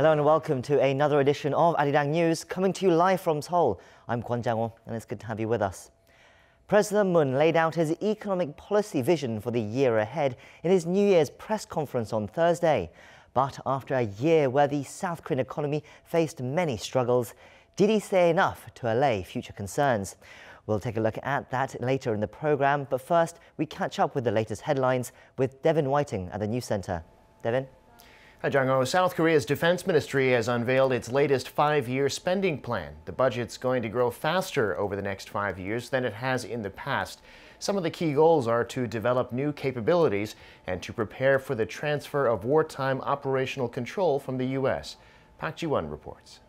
Hello and welcome to another edition of Arirang News, coming to you live from Seoul. I'm Jong-un, and it's good to have you with us. President Moon laid out his economic policy vision for the year ahead in his New Year's press conference on Thursday. But after a year where the South Korean economy faced many struggles, did he say enough to allay future concerns? We'll take a look at that later in the programme, but first we catch up with the latest headlines with Devin Whiting at the News Centre. Devin? Hi, Jong-un. South Korea's defense ministry has unveiled its latest 5-year spending plan. The budget's going to grow faster over the next 5 years than it has in the past. Some of the key goals are to develop new capabilities and to prepare for the transfer of wartime operational control from the U.S. Park Ji-won reports.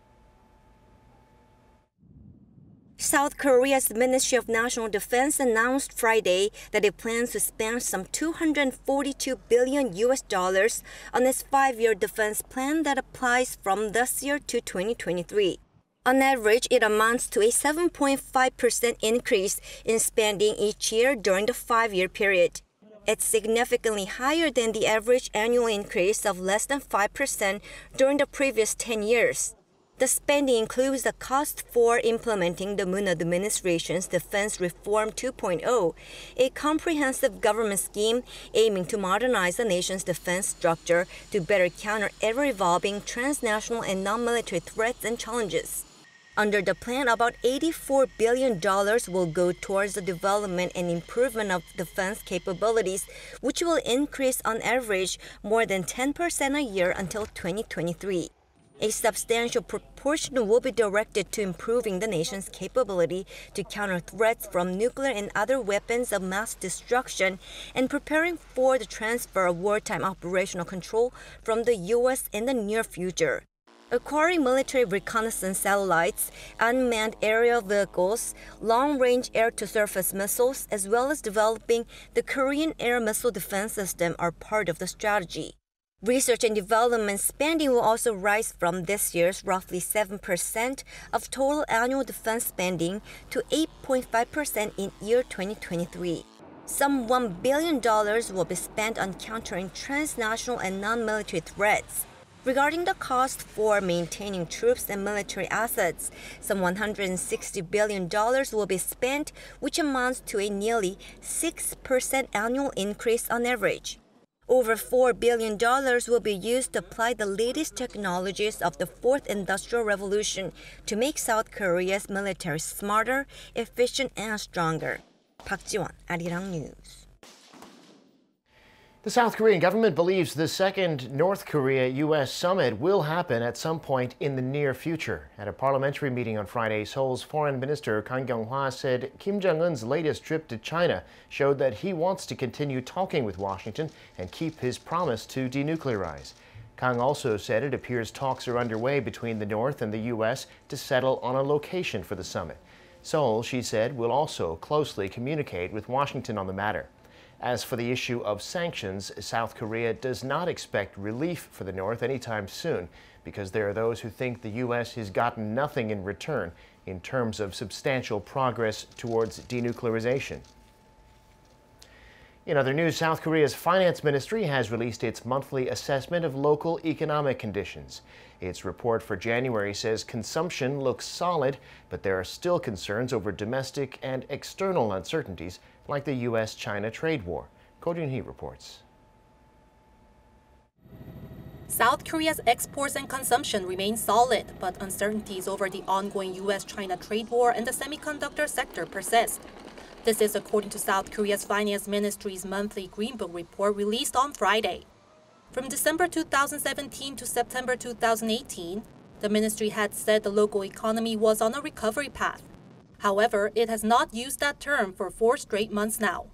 South Korea's Ministry of National Defense announced Friday that it plans to spend some $242 billion on its 5-year defense plan that applies from this year to 2023. On average, it amounts to a 7.5% increase in spending each year during the 5-year period. It's significantly higher than the average annual increase of less than 5% during the previous 10 years. The spending includes the cost for implementing the Moon administration's Defense Reform 2.0, a comprehensive government scheme aiming to modernize the nation's defense structure to better counter ever-evolving transnational and non-military threats and challenges. Under the plan, about $84 billion will go towards the development and improvement of defense capabilities, which will increase on average more than 10% a year until 2023. A substantial proportion will be directed to improving the nation's capability to counter threats from nuclear and other weapons of mass destruction and preparing for the transfer of wartime operational control from the U.S. in the near future. Acquiring military reconnaissance satellites, unmanned aerial vehicles, long-range air-to-surface missiles, as well as developing the Korean air missile defense system are part of the strategy. Research and development spending will also rise from this year's roughly 7% of total annual defense spending to 8.5% in year 2023. Some $1 billion will be spent on countering transnational and non-military threats. Regarding the cost for maintaining troops and military assets, some $160 billion will be spent, which amounts to a nearly 6% annual increase on average. Over $4 billion will be used to apply the latest technologies of the Fourth Industrial Revolution to make South Korea's military smarter, efficient, and stronger. Park Ji-won, Arirang News. The South Korean government believes the second North Korea-U.S. summit will happen at some point in the near future. At a parliamentary meeting on Friday, Seoul's Foreign Minister Kyung-wha said Kim Jong-un's latest trip to China showed that he wants to continue talking with Washington and keep his promise to denuclearize. Kang also said it appears talks are underway between the North and the U.S. to settle on a location for the summit. Seoul, she said, will also closely communicate with Washington on the matter. As for the issue of sanctions, South Korea does not expect relief for the North anytime soon because there are those who think the U.S. has gotten nothing in return in terms of substantial progress towards denuclearization. In other news, South Korea's finance ministry has released its monthly assessment of local economic conditions. Its report for January says consumption looks solid, but there are still concerns over domestic and external uncertainties like the U.S. China trade war. Ko Jun-hee reports. South Korea's exports and consumption remain solid, but uncertainties over the ongoing U.S. China trade war and the semiconductor sector persist. This is according to South Korea's Finance Ministry's monthly Green Book report released on Friday. From December 2017 to September 2018, the ministry had said the local economy was on a recovery path. However, it has not used that term for 4 straight months now.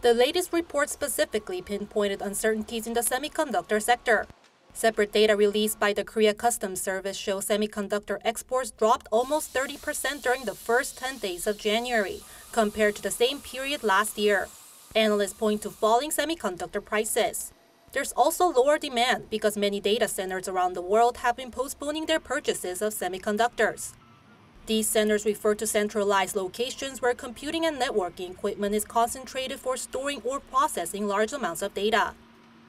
The latest report specifically pinpointed uncertainties in the semiconductor sector. Separate data released by the Korea Customs Service show semiconductor exports dropped almost 30% during the first 10 days of January, compared to the same period last year. Analysts point to falling semiconductor prices. There's also lower demand because many data centers around the world have been postponing their purchases of semiconductors. These centers refer to centralized locations where computing and networking equipment is concentrated for storing or processing large amounts of data.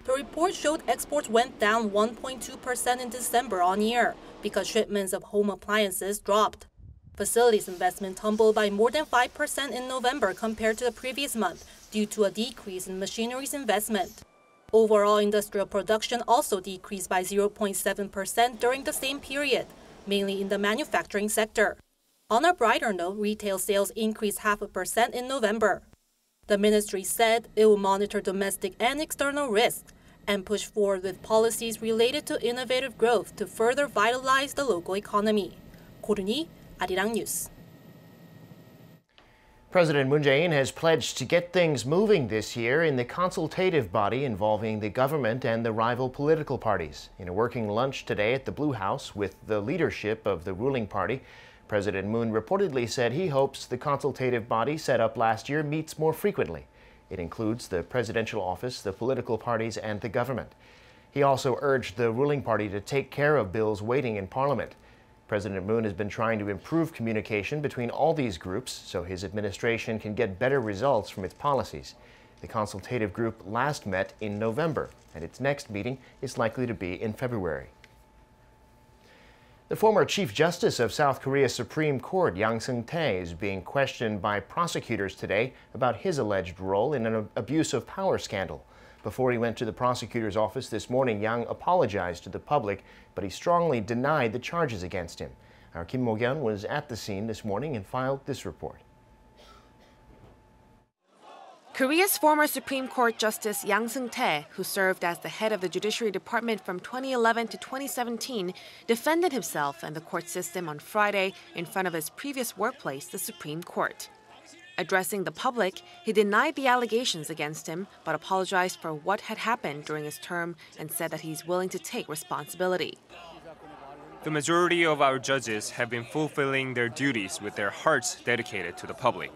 The report showed exports went down 1.2% in December on year because shipments of home appliances dropped. Facilities investment tumbled by more than 5% in November compared to the previous month due to a decrease in machinery's investment. Overall industrial production also decreased by 0.7% during the same period, mainly in the manufacturing sector. On a brighter note, retail sales increased 0.5% in November. The ministry said it will monitor domestic and external risks and push forward with policies related to innovative growth to further vitalize the local economy. Korea-U.S. Arirang News. President Moon Jae-in has pledged to get things moving this year in the consultative body involving the government and the rival political parties. In a working lunch today at the Blue House with the leadership of the ruling party, President Moon reportedly said he hopes the consultative body set up last year meets more frequently. It includes the presidential office, the political parties, and the government. He also urged the ruling party to take care of bills waiting in Parliament. President Moon has been trying to improve communication between all these groups so his administration can get better results from its policies. The consultative group last met in November, and its next meeting is likely to be in February. The former Chief Justice of South Korea's Supreme Court, Yang Seung-tae, is being questioned by prosecutors today about his alleged role in an abuse of power scandal. Before he went to the prosecutor's office this morning, Yang apologized to the public, but he strongly denied the charges against him. Our Kim Mo-kyun was at the scene this morning and filed this report. Korea's former Supreme Court Justice Yang Seung-tae, who served as the head of the Judiciary Department from 2011 to 2017, defended himself and the court system on Friday in front of his previous workplace, the Supreme Court. Addressing the public, he denied the allegations against him, but apologized for what had happened during his term and said that he's willing to take responsibility. The majority of our judges have been fulfilling their duties with their hearts dedicated to the public.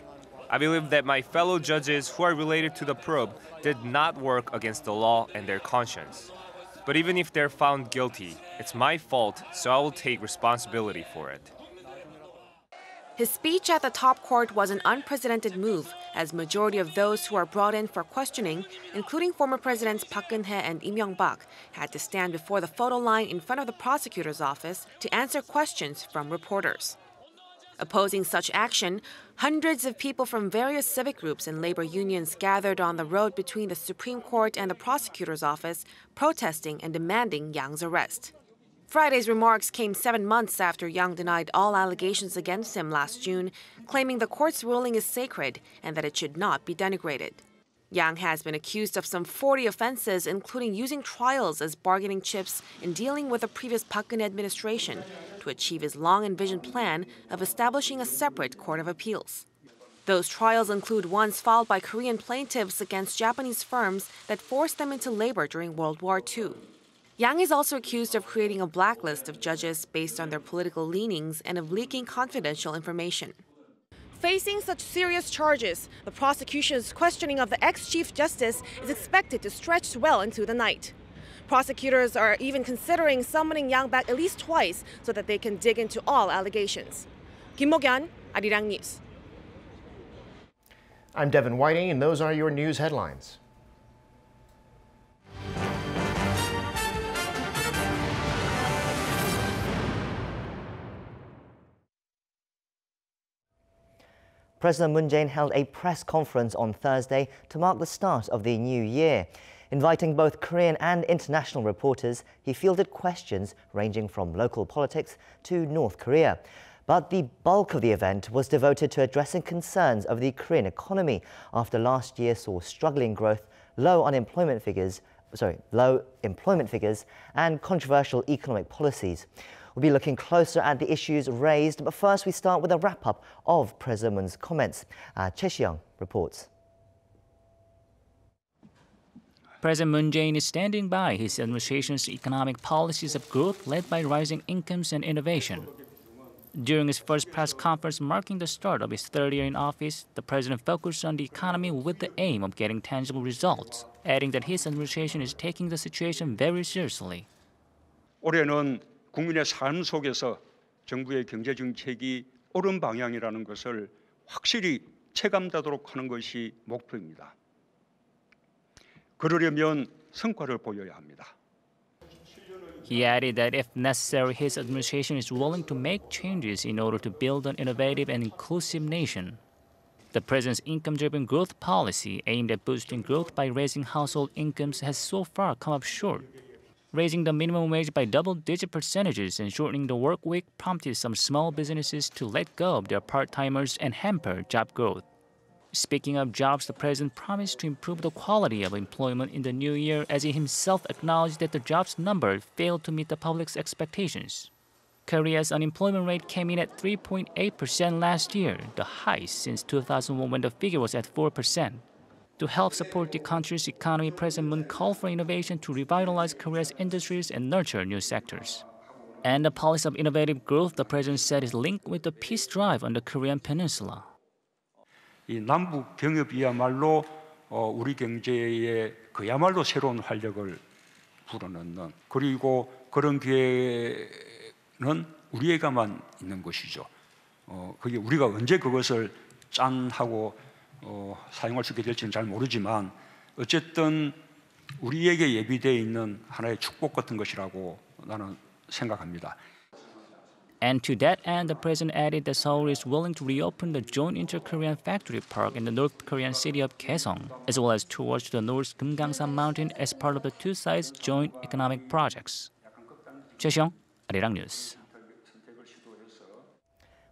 I believe that my fellow judges who are related to the probe did not work against the law and their conscience. But even if they're found guilty, it's my fault, so I will take responsibility for it. His speech at the top court was an unprecedented move, as majority of those who are brought in for questioning, including former Presidents Park Geun-hye and Lee Myung-bak, had to stand before the photo line in front of the prosecutor's office to answer questions from reporters. Opposing such action, hundreds of people from various civic groups and labor unions gathered on the road between the Supreme Court and the prosecutor's office, protesting and demanding Yang's arrest. Friday's remarks came 7 months after Yang denied all allegations against him last June, claiming the court's ruling is sacred and that it should not be denigrated. Yang has been accused of some 40 offenses, including using trials as bargaining chips in dealing with the previous Park Geun-hye administration to achieve his long-envisioned plan of establishing a separate court of appeals. Those trials include ones filed by Korean plaintiffs against Japanese firms that forced them into labor during World War II. Yang is also accused of creating a blacklist of judges based on their political leanings and of leaking confidential information. Facing such serious charges, the prosecution's questioning of the ex-Chief Justice is expected to stretch well into the night. Prosecutors are even considering summoning Yang back at least twice so that they can dig into all allegations. Kim Mo-kyun, Arirang News. I'm Devin Whiting, and those are your news headlines. President Moon Jae-in held a press conference on Thursday to mark the start of the new year. Inviting both Korean and international reporters, he fielded questions ranging from local politics to North Korea. But the bulk of the event was devoted to addressing concerns of the Korean economy after last year saw struggling growth, low employment figures and controversial economic policies. We'll be looking closer at the issues raised, but first we start with a wrap-up of President Moon's comments. Choi Si-young reports. President Moon Jae-in is standing by his administration's economic policies of growth led by rising incomes and innovation. During his first press conference marking the start of his third year in office, the president focused on the economy with the aim of getting tangible results, adding that his administration is taking the situation very seriously. 올해는 국민의 삶 속에서 정부의 경제 정책이 옳은 방향이라는 것을 확실히 체감되도록 하는 것이 목표입니다. 그러려면 성과를 보여야 합니다. He added that if necessary, his administration is willing to make changes in order to build an innovative and inclusive nation. The president's income-driven growth policy aimed at boosting growth by raising household incomes has so far come up short. Raising the minimum wage by double-digit percentages and shortening the work week prompted some small businesses to let go of their part-timers and hamper job growth. Speaking of jobs, the president promised to improve the quality of employment in the new year, as he himself acknowledged that the jobs number failed to meet the public's expectations. Korea's unemployment rate came in at 3.8% last year, the highest since 2001 when the figure was at 4%. To help support the country's economy, President Moon called for innovation to revitalize Korea's industries and nurture new sectors. And the policy of innovative growth, the president said, is linked with the peace drive on the Korean peninsula. 이 남북 경협이야말로 우리 경제에 그야말로 새로운 활력을 불어넣는, 그리고 그런 기회는 우리에게만 있는 것이죠. 그게 우리가 언제 그것을 짠하고 사용할 수 있게 될지는 잘 모르지만 어쨌든 우리에게 예비되어 있는 하나의 축복 같은 것이라고 나는 생각합니다. And to that end, the president added that Seoul is willing to reopen the joint inter-Korean factory park in the North Korean city of Kaesong, as well as tours to the North Kumgangsan Mountain as part of the two sides' joint economic projects. 최시영, Arirang News.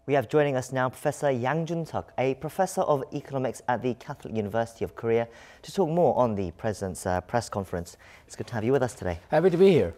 We have joining us now Professor Yang Jun-seok, a professor of economics at the Catholic University of Korea, to talk more on the president's press conference. It's good to have you with us today. Happy to be here.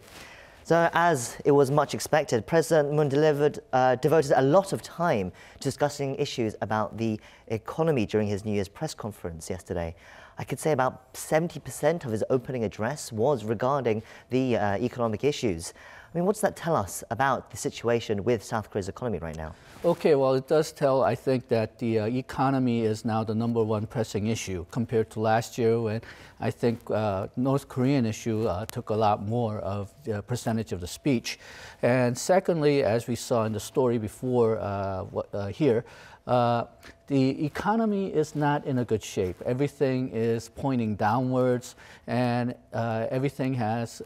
So, as it was much expected, President Moon devoted a lot of time discussing issues about the economy during his New Year's press conference yesterday. I could say about 70% of his opening address was regarding the economic issues. I mean, what does that tell us about the situation with South Korea's economy right now? Okay, well, it does tell, I think, that the economy is now the #1 pressing issue compared to last year when I think North Korean issue took a lot more of the percentage of the speech. And secondly, as we saw in the story before here, the economy is not in a good shape. Everything is pointing downwards, and everything has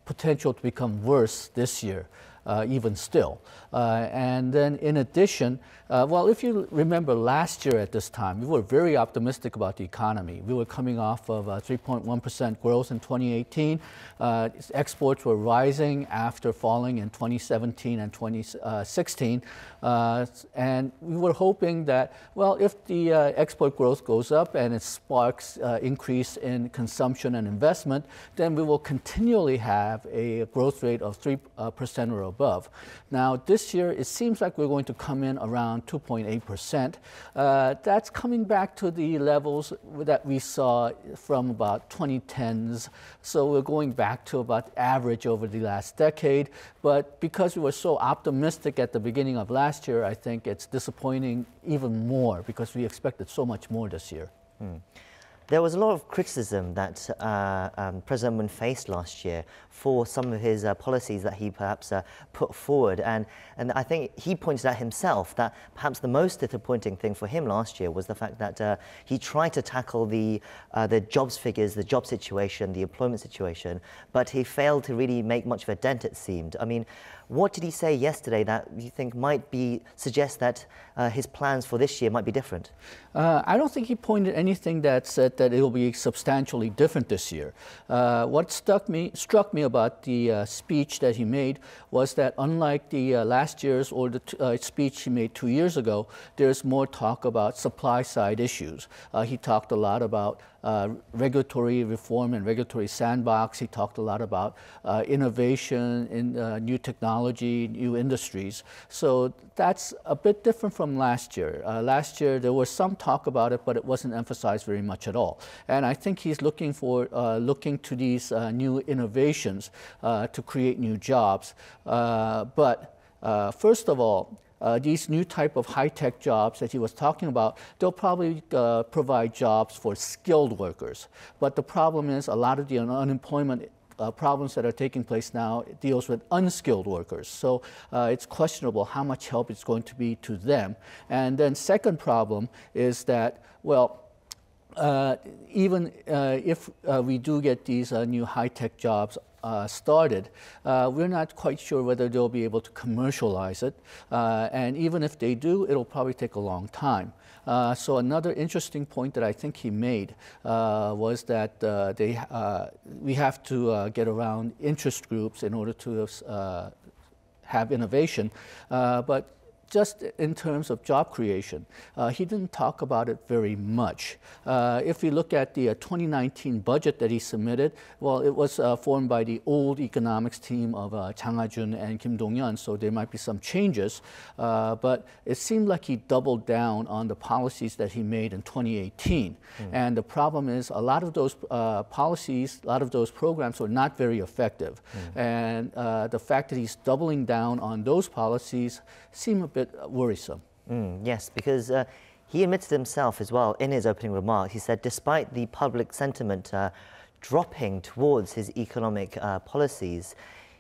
potential to become worse this year, even still. And then in addition, well, if you remember last year at this time, we were very optimistic about the economy. We were coming off of 3.1% growth in 2018. Exports were rising after falling in 2017 and 2016. And we were hoping that, well, if the export growth goes up and it sparks increase in consumption and investment, then we will continually have a growth rate of 3% or above. Now, this year, it seems like we're going to come in around 2.8%. That's coming back to the levels that we saw from about 2010s. So we're going back to about average over the last decade. But because we were so optimistic at the beginning of last year, I think it's disappointing even more because we expected so much more this year. There was a lot of criticism that President Moon faced last year for some of his policies that he perhaps put forward. And I think he pointed out himself that perhaps the most disappointing thing for him last year was the fact that he tried to tackle the jobs figures, the job situation, the employment situation, but he failed to really make much of a dent, it seemed. I mean, what did he say yesterday that you think might suggest that his plans for this year might be different? I don't think he pointed anything that said that it will be substantially different this year. What struck me about the speech that he made was that unlike the last year's or the speech he made 2 years ago, there's more talk about supply side issues. He talked a lot about regulatory reform and regulatory sandbox. He talked a lot about innovation in new technology, new industries. So that's a bit different from last year. Last year there was some talk about it, but it wasn't emphasized very much at all. And I think he's looking to these new innovations to create new jobs. But first of all, these new type of high-tech jobs that he was talking about, they'll probably provide jobs for skilled workers. But the problem is a lot of the unemployment problems that are taking place now deals with unskilled workers. So it's questionable how much help it's going to be to them. And then second problem is that, well, even if we do get these new high-tech jobs started, we're not quite sure whether they'll be able to commercialize it. And even if they do, it'll probably take a long time. So another interesting point that I think he made was that we have to get around interest groups in order to have innovation. But just in terms of job creation, he didn't talk about it very much. If we look at the 2019 budget that he submitted, well, it was formed by the old economics team of Jang Ha-jun and Kim Dong-yeon, so there might be some changes. But it seemed like he doubled down on the policies that he made in 2018. And the problem is a lot of those policies, a lot of those programs were not very effective. And the fact that he's doubling down on those policies seem a bit worrisome. Yes, because he admitted himself as well in his opening remarks. He said despite the public sentiment dropping towards his economic policies,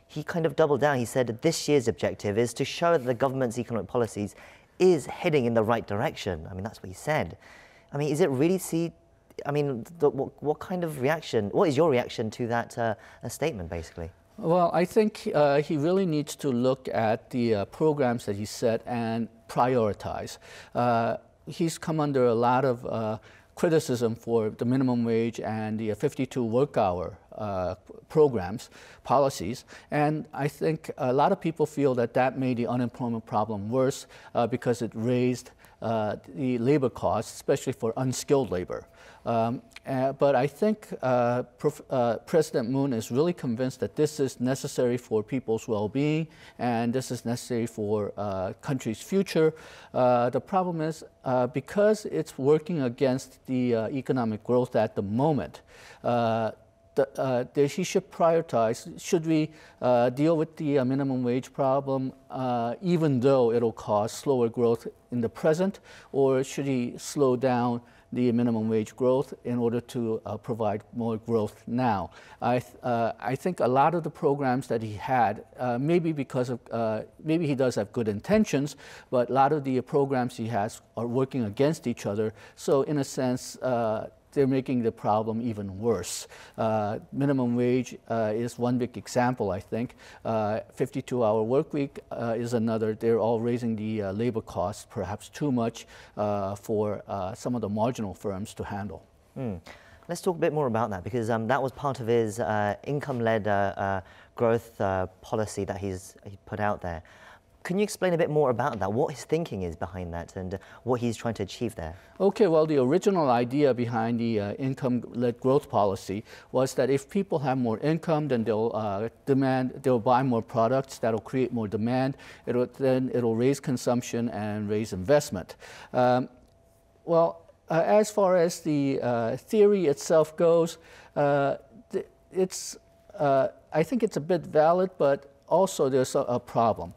he kind of doubled down. He said that this year's objective is to show that the government's economic policies is heading in the right direction. I mean, that's what he said. I mean, is it really what kind of reaction, what is your reaction to that statement, basically? Well, I think he really needs to look at the programs that he set and prioritize. He's come under a lot of criticism for the minimum wage and the 52 work hour programs, policies, and I think a lot of people feel that that made the unemployment problem worse because it raised the labor costs, especially for unskilled labor. But I think President Moon is really convinced that this is necessary for people's well-being and this is necessary for country's future. The problem is because it's working against the economic growth at the moment, he should prioritize, should we deal with the minimum wage problem even though it'll cause slower growth in the present, or should he slow down the minimum wage growth in order to provide more growth now? I think a lot of the programs that he had, maybe because of, maybe he does have good intentions, but a lot of the programs he has are working against each other. So in a sense, they're making the problem even worse. Minimum wage is one big example, I think. 52-hour work week is another. They're all raising the labor costs perhaps too much for some of the marginal firms to handle. Let's talk a bit more about that, because that was part of his income-led growth policy that he put out there. Can you explain a bit more about that, what his thinking is behind that and what he's trying to achieve there? Okay, well, the original idea behind the income-led growth policy was that if people have more income, then they'll buy more products, that'll create more demand, then it'll raise consumption and raise investment. As far as the theory itself goes, I think it's a bit valid, but also there's a problem.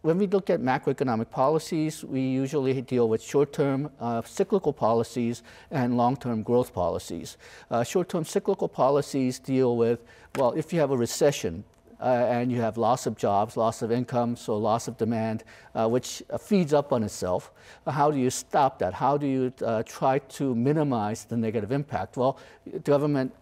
When we look at macroeconomic policies, we usually deal with short-term cyclical policies and long-term growth policies. Short-term cyclical policies deal with, well, if you have a recession, and you have loss of jobs, loss of income, so loss of demand, which feeds up on itself. How do you stop that? How do you try to minimize the negative impact? Well, government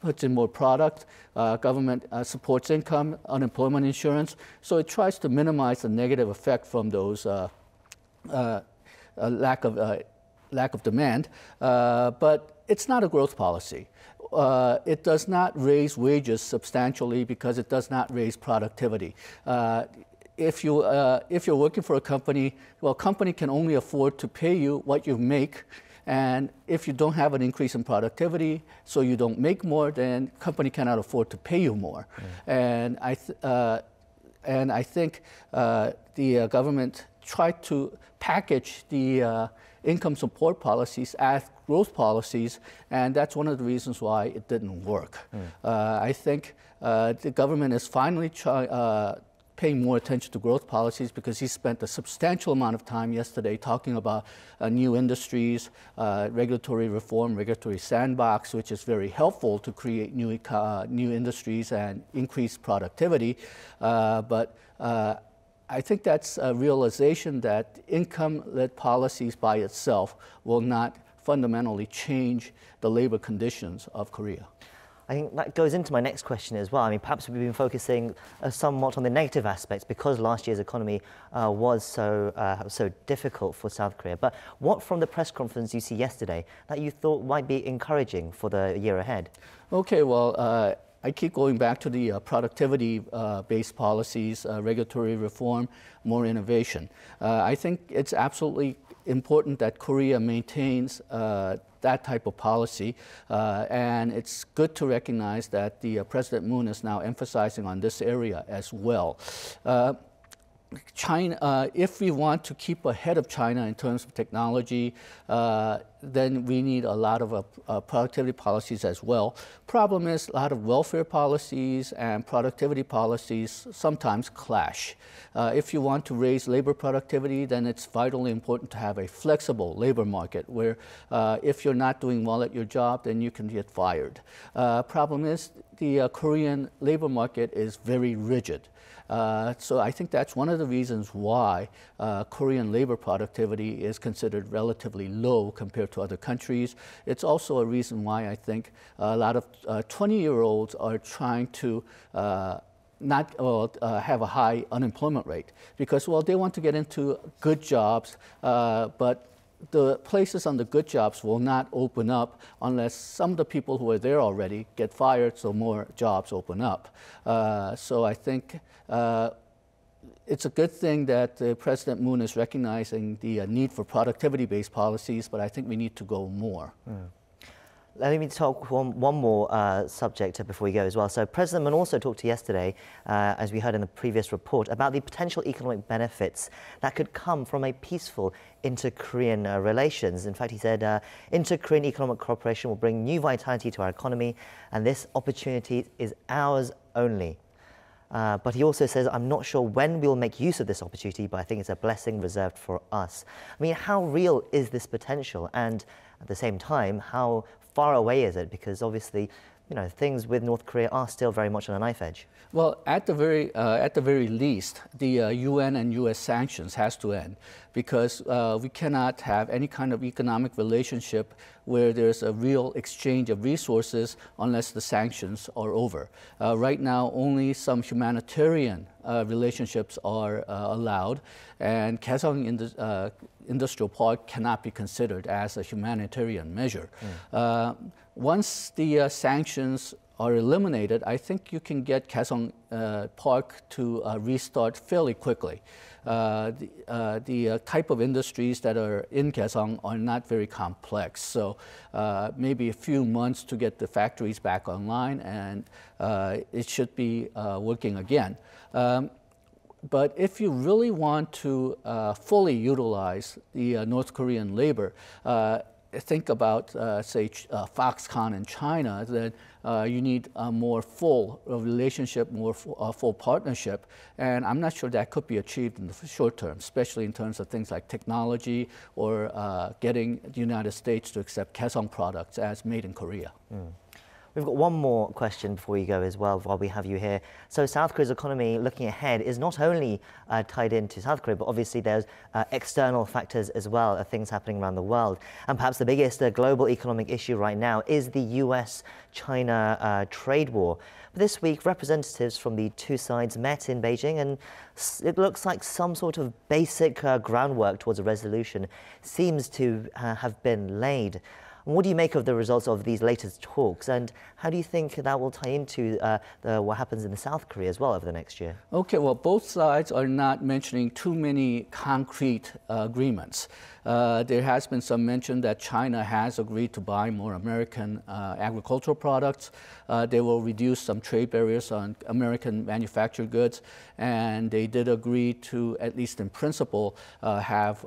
puts in more product, government supports income, unemployment insurance, so it tries to minimize the negative effect from those lack of demand, but it's not a growth policy. It does not raise wages substantially because it does not raise productivity. If you're working for a company, well, company can only afford to pay you what you make, and if you don't have an increase in productivity, so you don't make more, then company cannot afford to pay you more. And I think the government tried to package the income support policies as growth policies, and that's one of the reasons why it didn't work. I think the government is finally paying more attention to growth policies because he spent a substantial amount of time yesterday talking about new industries, regulatory reform, regulatory sandbox, which is very helpful to create new industries and increase productivity. But I think that's a realization that income-led policies by itself will not fundamentally change the labor conditions of Korea. I think that goes into my next question as well. I mean, perhaps we've been focusing somewhat on the negative aspects because last year's economy was so difficult for South Korea. But what from the press conference you see yesterday that you thought might be encouraging for the year ahead? Okay, well, I keep going back to the productivity-based policies, regulatory reform, more innovation. I think it's absolutely important that Korea maintains that type of policy, and it's good to recognize that the President Moon is now emphasizing on this area as well. China, if we want to keep ahead of China in terms of technology, then we need a lot of productivity policies as well. Problem is, a lot of welfare policies and productivity policies sometimes clash. If you want to raise labor productivity, then it's vitally important to have a flexible labor market where if you're not doing well at your job, then you can get fired. Problem is, the Korean labor market is very rigid. So I think that's one of the reasons why Korean labor productivity is considered relatively low compared to other countries. It's also a reason why I think a lot of 20-year-olds are trying to not have a high unemployment rate because, well, they want to get into good jobs, but the places on the good jobs will not open up unless some of the people who are there already get fired, so more jobs open up. So I think it's a good thing that President Moon is recognizing the need for productivity-based policies, but I think we need to go more. Let me talk one more subject before we go as well. So President Moon also talked yesterday, as we heard in the previous report, about the potential economic benefits that could come from a peaceful inter-Korean relations. In fact, he said, inter-Korean economic cooperation will bring new vitality to our economy, and this opportunity is ours only. But he also says, I'm not sure when we'll make use of this opportunity, but I think it's a blessing reserved for us. I mean, how real is this potential? And at the same time, how far away is it? Because obviously, you know, things with North Korea are still very much on a knife edge. Well, at the very least, the UN and U.S. sanctions has to end because we cannot have any kind of economic relationship where there's a real exchange of resources unless the sanctions are over. Right now, only some humanitarian relationships are allowed, and Kaesong Industrial Park cannot be considered as a humanitarian measure. Once the sanctions are eliminated, I think you can get Kaesong Park to restart fairly quickly. The type of industries that are in Kaesong are not very complex, so maybe a few months to get the factories back online, and it should be working again. But if you really want to fully utilize the North Korean labor, think about, say, Foxconn in China, then you need a more full relationship, more full partnership. And I'm not sure that could be achieved in the short term, especially in terms of things like technology or getting the United States to accept Kaesong products as made in Korea. We've got one more question before we go as well, while we have you here. So South Korea's economy looking ahead is not only tied into South Korea, but obviously there's external factors as well, things happening around the world. And perhaps the biggest global economic issue right now is the U.S. China trade war. But this week, representatives from the two sides met in Beijing, and it looks like some sort of basic groundwork towards a resolution seems to have been laid. What do you make of the results of these latest talks, and how do you think that will tie into what happens in South Korea as well over the next year? Okay, well, both sides are not mentioning too many concrete agreements. There has been some mention that China has agreed to buy more American agricultural products. They will reduce some trade barriers on American manufactured goods, and they did agree to, at least in principle, have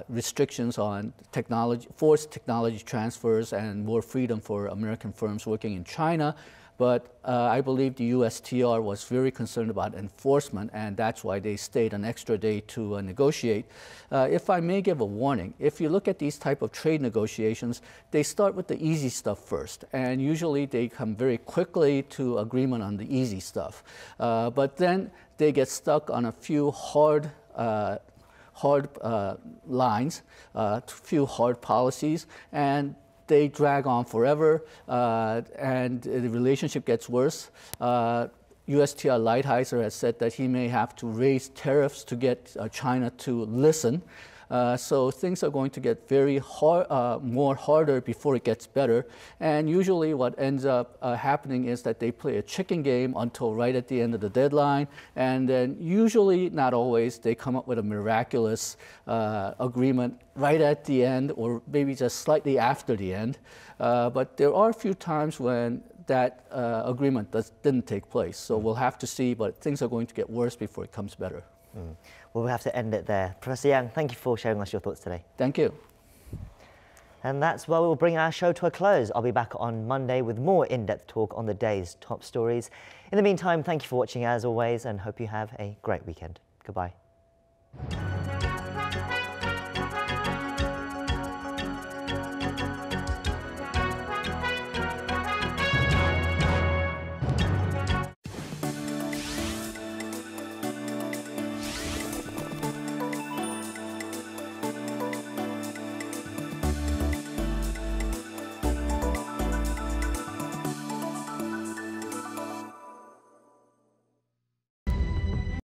restrictions on technology, forced technology transfers and more freedom for American firms working in China. But I believe the USTR was very concerned about enforcement, and that's why they stayed an extra day to negotiate. If I may give a warning, if you look at these type of trade negotiations, they start with the easy stuff first, and usually they come very quickly to agreement on the easy stuff. But then they get stuck on a few hard hard lines, few hard policies, and they drag on forever, and the relationship gets worse. USTR Lighthizer has said that he may have to raise tariffs to get China to listen. So things are going to get very more harder before it gets better. And usually what ends up happening is that they play a chicken game until right at the end of the deadline. And then usually, not always, they come up with a miraculous agreement right at the end or maybe just slightly after the end. But there are a few times when that agreement didn't take place. So we'll have to see, but things are going to get worse before it comes better. Well, we'll have to end it there. Professor Yang, thank you for sharing us your thoughts today. Thank you. And that's where we'll bring our show to a close. I'll be back on Monday with more in-depth talk on the day's top stories. In the meantime, thank you for watching as always and hope you have a great weekend. Goodbye.